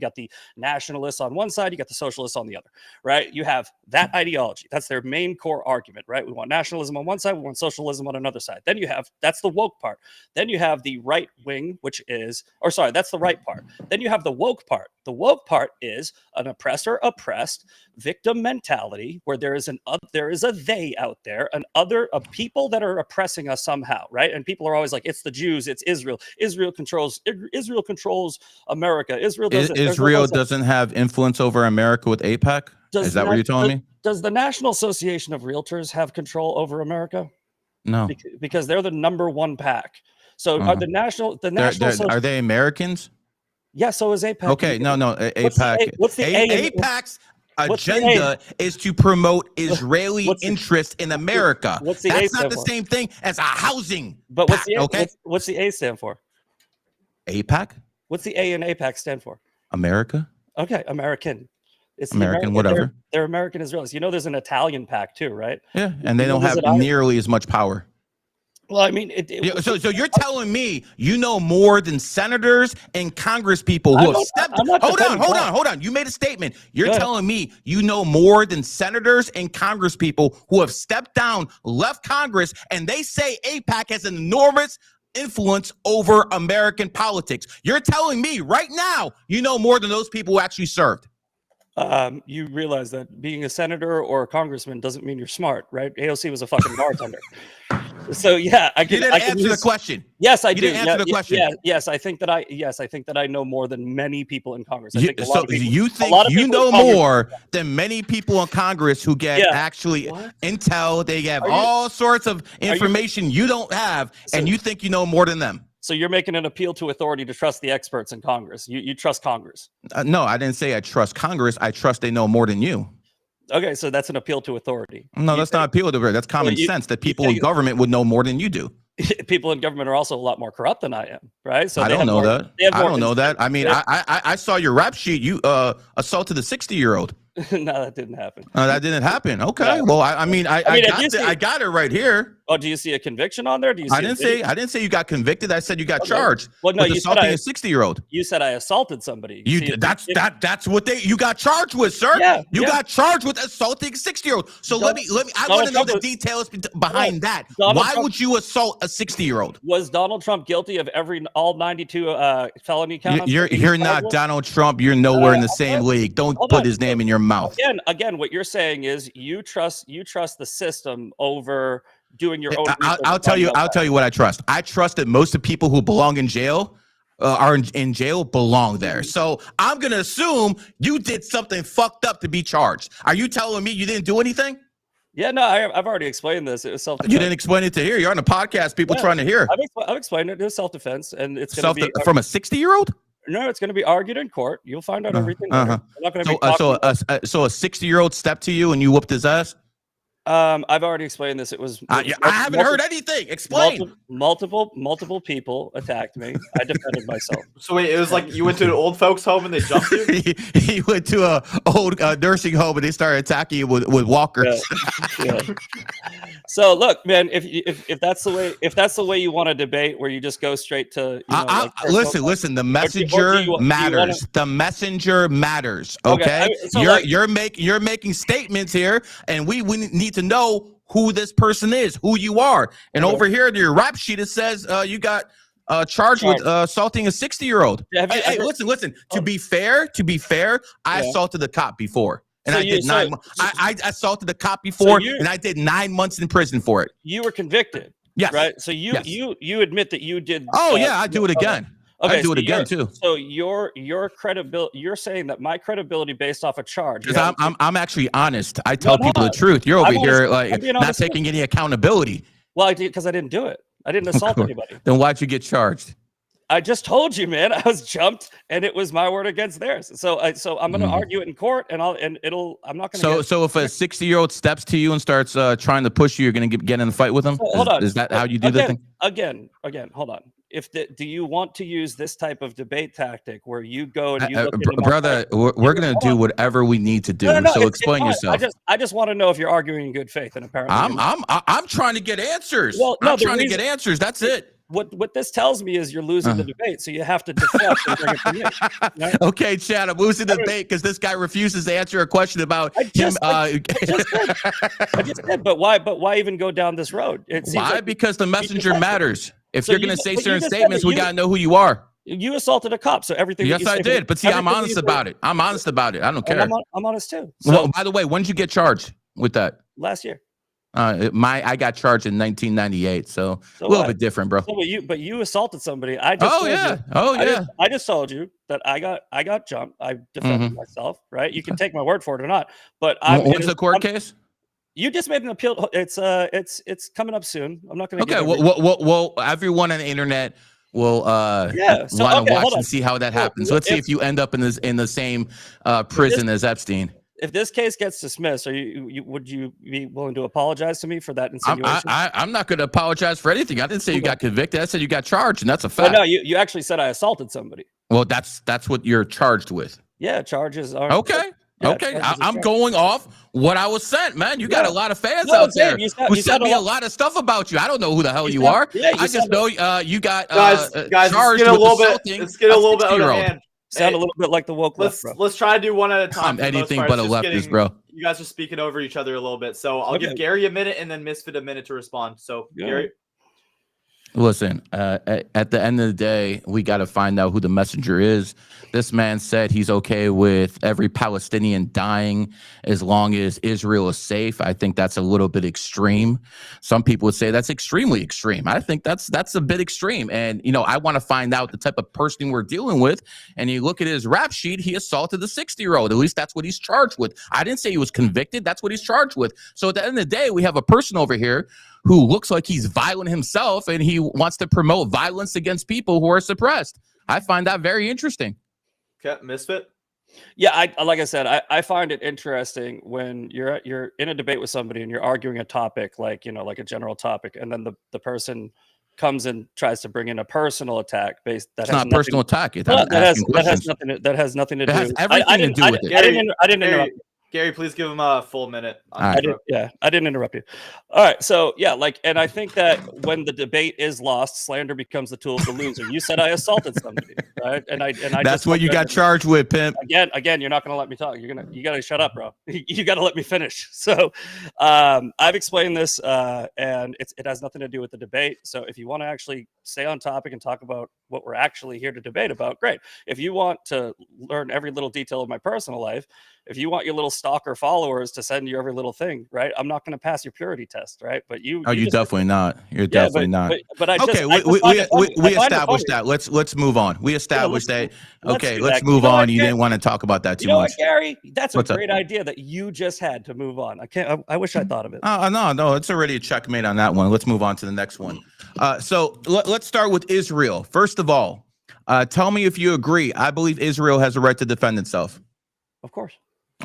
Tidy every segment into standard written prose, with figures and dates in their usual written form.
got the nationalists on one side, you got the socialists on the other, right? You have that ideology. That's their main core argument, right? We want nationalism on one side, we want socialism on another side. Then you have, that's the woke part. Then you have the right wing, which is, or sorry, that's the right part. Then you have the woke part. The woke part is an oppressor oppressed victim mentality, where there is a they out there, an other of people that are oppressing us somehow, right? And people are always like, it's the Jews, it's Israel. Israel controls America. Israel doesn't have influence over America with AIPAC. Is that what you're telling me? Does the National Association of Realtors have control over America? No, because they're the number one pack. So are the national are they Americans? Yeah, so is AIPAC. Okay, no, AIPAC. What's the AIPAC's agenda is to promote Israeli interest in America. That's not the same thing as a housing. But what's the A stand for? AIPAC? What's the A in AIPAC stand for? America. Okay, American. It's American, whatever. They're American Israelis. You know, there's an Italian pack too, right? Yeah, and they don't have nearly as much power. Well, I mean, so you're telling me you know more than senators and Congress people who have stepped. Hold on. You made a statement. You're telling me you know more than senators and Congress people who have stepped down, left Congress, and they say AIPAC has an enormous influence over American politics. You're telling me right now you know more than those people who actually served. You realize that being a senator or a congressman doesn't mean you're smart, right? AOC was a fucking bartender. So yeah, I can answer the question. Yes, I do. Answer the question. Yes, I think that I know more than many people in Congress. You think you know more than many people in Congress who get actually intel? They have all sorts of information you don't have, and you think you know more than them. So you're making an appeal to authority to trust the experts in Congress. You trust Congress? No, I didn't say I trust Congress. I trust they know more than you. Okay, so that's an appeal to authority. No, that's not appeal to authority. That's common sense that people in government would know more than you do. People in government are also a lot more corrupt than I am, right? So I don't know that. I don't know that. I mean, I saw your rap sheet. You assaulted a 60-year-old. No, that didn't happen. That didn't happen. Okay. Yeah. Well, I got it right here. Oh, do you see a conviction on there? Do you see I didn't say you got convicted. I said you got charged. Well, no, you assaulting a 60-year-old. You said I assaulted somebody. That's what you got charged with, sir. Yeah, you got charged with assaulting a 60-year-old. So let me I want to know the details behind that. Why would you assault a 60-year-old? Was Donald Trump guilty of all 92 felony counts? You're not Donald Trump. You're nowhere in the same league. Don't put his name in your mouth. Again, what you're saying is you trust the system over doing your own. I'll tell you what I trust. I trust that most of the people who belong in jail are in jail belong there. So I'm gonna assume you did something fucked up to be charged. Are you telling me you didn't do anything? Yeah, no, I've already explained this. It was self-defense. You didn't explain it to here. You're on a podcast. People trying to hear. I've explained it. It was self-defense, and it's going to be from a 60-year-old. No, it's going to be argued in court. You'll find out everything. So a 60-year-old stepped to you and you whooped his ass. I've already explained this. It was I haven't heard anything. Explain. Multiple people attacked me. I defended myself. So wait, it was like you went to an old folks' home and they jumped you? He went to a old nursing home and they started attacking you with walkers. Yeah. So look, man, if that's the way you want to debate, where you just go straight to listen. The messenger matters. The messenger matters. Okay, you're making statements here, and we need to know who this person is, who you are. And over here in your rap sheet, it says you got charged with assaulting a 60-year-old. Hey, listen. To be fair, I assaulted a cop before. And I assaulted a cop before, and I did 9 months in prison for it. You were convicted. Yes. Right. So you admit that you did. Oh yeah, I do it again. Okay, I do it again too. So your credibility, you're saying that my credibility based off a charge. Because I'm actually honest. I tell people the truth. You're over here like not taking any accountability. Well, because I didn't do it. I didn't assault anybody. Then why'd you get charged? I just told you, man. I was jumped, and it was my word against theirs. So I'm going to argue it in court, and I'm not going to. So if a 60-year-old steps to you and starts trying to push you, you're going to get in a fight with them. Hold on. Is that how you do the thing? Again, hold on. Do you want to use this type of debate tactic where you go and you look into brother, we're going to do whatever we need to do. So explain yourself. I just want to know if you're arguing in good faith, and apparently I'm trying to get answers. Well, I'm trying to get answers. That's it. what this tells me is you're losing the debate, so you have to deflect and bring it to me. Right? Okay, Chad, I'm losing the debate because this guy refuses to answer a question about him. I just did, but why? But why even go down this road? Why? Because the messenger matters. If you're going to say certain statements, we got to know who you are. You assaulted a cop, so everything. Yes, I did. But see, I'm honest about it. I'm honest about it. I don't care. I'm honest too. So, well, by the way, when did you get charged with that? Last year. I got charged in 1998, so a little bit different, bro. So, but you assaulted somebody. I just told you that I got jumped. I defended myself, right? You can take my word for it or not, but what's the court case? You just made an appeal. It's coming up soon. I'm not going to. Okay, well, everyone on the internet will want to watch and see how that happens. Let's see if you end up in the same prison as Epstein. If this case gets dismissed, would you be willing to apologize to me for that insinuation? I'm not going to apologize for anything. I didn't say you got convicted. I said you got charged, and that's a fact. Well, no, you actually said I assaulted somebody. Well, that's what you're charged with. Yeah, charges are okay. Yeah, okay, I'm going off what I was sent, man. You got a lot of fans out there who sent me a lot of stuff about you. I don't know who the hell you are. I just know you got charged with assaulting. Let's get a little bit out of hand. Sound a little bit like the woke left, bro. Let's try to do one at a time. I'm anything but a leftist, bro. You guys are speaking over each other a little bit, so I'll give Gary a minute and then Misfit a minute to respond. So, Gary. Listen, at the end of the day, we got to find out who the messenger is. This man said he's okay with every Palestinian dying as long as Israel is safe. I think that's a little bit extreme. Some people would say that's extremely extreme. I think that's a bit extreme. And, I want to find out the type of person we're dealing with. And you look at his rap sheet, he assaulted the 60-year-old. At least that's what he's charged with. I didn't say he was convicted. That's what he's charged with. So at the end of the day, we have a person over here who looks like he's violent himself, and he wants to promote violence against people who are suppressed. I find that very interesting. Okay, Misfit? Yeah, like I said, I find it interesting when you're in a debate with somebody and you're arguing a topic like a general topic, and then the person comes and tries to bring in a personal attack based. That it's not a personal attack. That has nothing to do. It has everything to do with it. I didn't interrupt. Gary, please give him a full minute. I didn't interrupt you. All right. So and I think that when the debate is lost, slander becomes the tool of the loser. You said I assaulted somebody, right? And that's what you got charged with, pimp. Again, you're not going to let me talk. You got to shut up, bro. You got to let me finish. So, I've explained this, and it has nothing to do with the debate. So if you want to actually stay on topic and talk about what we're actually here to debate about, great. If you want to learn every little detail of my personal life, if you want your little stalker followers to send you every little thing, right? I'm not going to pass your purity test, right? But you're definitely not. You're definitely not. But we established that. Let's move on. We established that. Okay, let's move on. You didn't want to talk about that too much. What, Gary? That's a great idea that you just had to move on. I wish I thought of it. No, it's already a checkmate on that one. Let's move on to the next one. So let's start with Israel. First of all, tell me if you agree. I believe Israel has a right to defend itself. Of course.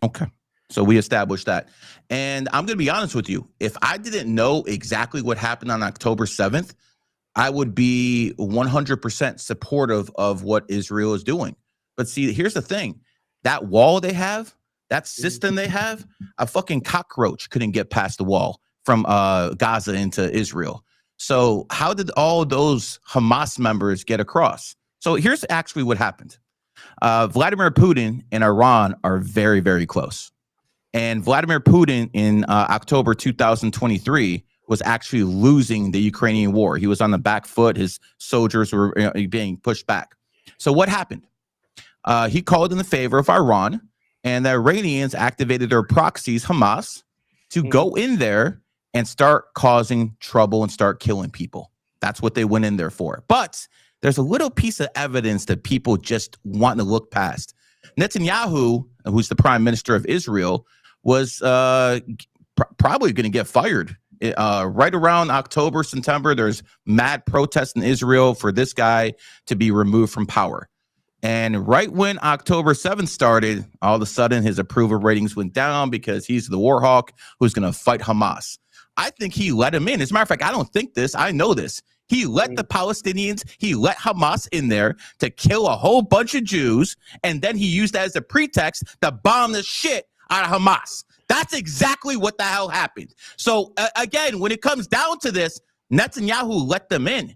Okay. So we established that. And I'm going to be honest with you. If I didn't know exactly what happened on October 7th, I would be 100% supportive of what Israel is doing. But see, here's the thing. That wall they have, that system they have, a fucking cockroach couldn't get past the wall from Gaza into Israel. So how did all those Hamas members get across? So here's actually what happened. Vladimir Putin and Iran are very, very close. And Vladimir Putin in October 2023 was actually losing the Ukrainian war. He was on the back foot. His soldiers were being pushed back. So what happened? He called in the favor of Iran, and the Iranians activated their proxies, Hamas, to go in there and start causing trouble and start killing people. That's what they went in there for. But there's a little piece of evidence that people just want to look past. Netanyahu, who's the prime minister of Israel, was probably going to get fired. Right around October, September, there's mad protests in Israel for this guy to be removed from power. And right when October 7th started, all of a sudden his approval ratings went down because he's the war hawk who's going to fight Hamas. I think he let him in. As a matter of fact, I don't think this. I know this. He let the Palestinians, he let Hamas in there to kill a whole bunch of Jews, and then he used that as a pretext to bomb the shit out of Hamas. That's exactly what the hell happened. So, again, when it comes down to this, Netanyahu let them in.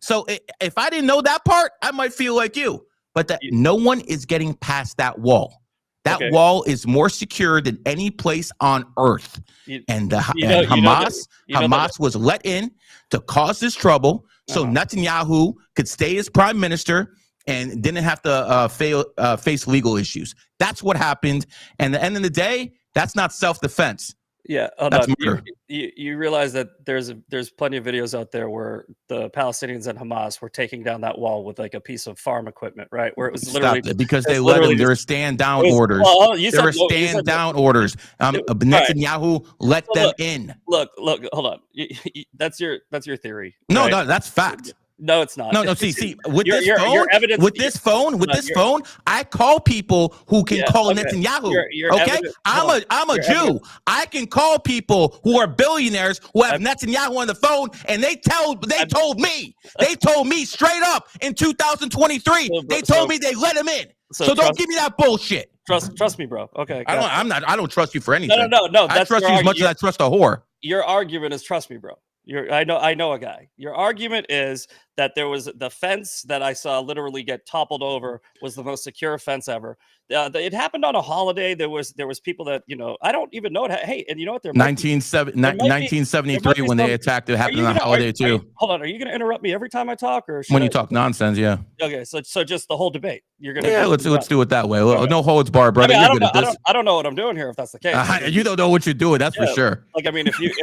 So if I didn't know that part, I might feel like you. But that no one is getting past that wall. That wall is more secure than any place on earth. Hamas was let in to cause this trouble so Netanyahu could stay as prime minister and didn't have to face legal issues. That's what happened. And at the end of the day, that's not self-defense. Yeah, that's murder. You realize that there's plenty of videos out there where the Palestinians and Hamas were taking down that wall with like a piece of farm equipment, right? Where it was literally because they let them. There were stand down orders. There were stand down orders. Netanyahu let them in. Look, hold on. That's your theory. No, right? no, that's fact. No, it's not. No, see, with this phone, I call people who can call Netanyahu. Okay, I'm a Jew. I can call people who are billionaires who have Netanyahu on the phone, and they told me straight up in 2023. They told me they let him in. So don't give me that bullshit. Trust me, bro. Okay, I don't trust you for anything. No. I trust you as much as I trust a whore. Your argument is trust me, bro. I know a guy. Your argument is that there was the fence that I saw literally get toppled over was the most secure fence ever. It happened on a holiday. There was people that I don't even know. Hey, and you know what? 1973 when they attacked it happened on a holiday too. Hold on, are you going to interrupt me every time I talk, or when you talk nonsense? Yeah. Okay, so just the whole debate. You're gonna let's do it that way. No holds barred, brother. I mean, I don't know what I'm doing here. If that's the case, you don't know what you're doing. That's for sure. Like I mean, if you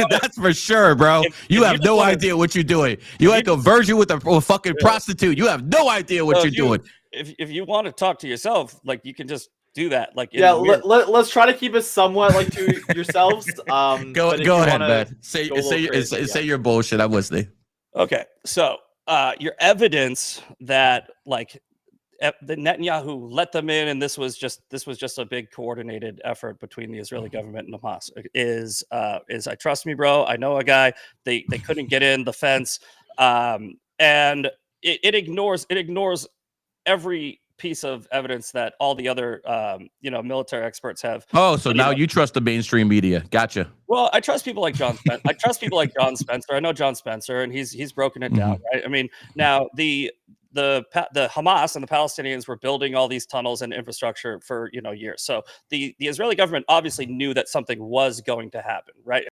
that's for sure, bro. You have no idea what you're doing. You're like a virgin with a fucking prostitute. You have no idea what you're doing. If you want to talk to yourself, like you can just do that. Like let's try to keep it somewhat like to yourselves. Go ahead, man. Say your bullshit. I'm listening. Okay, so your evidence that like the Netanyahu let them in, and this was just a big coordinated effort between the Israeli government and Hamas is I trust me, bro. I know a guy. They couldn't get in the fence, and it ignores every piece of evidence that all the other military experts have. Oh, so now you trust the mainstream media. Gotcha. Well, I trust people like John Spencer. I trust people like John Spencer. I know John Spencer, and he's broken it down, right? I mean, now the Hamas and the Palestinians were building all these tunnels and infrastructure for years. So the Israeli government obviously knew that something was going to happen, right?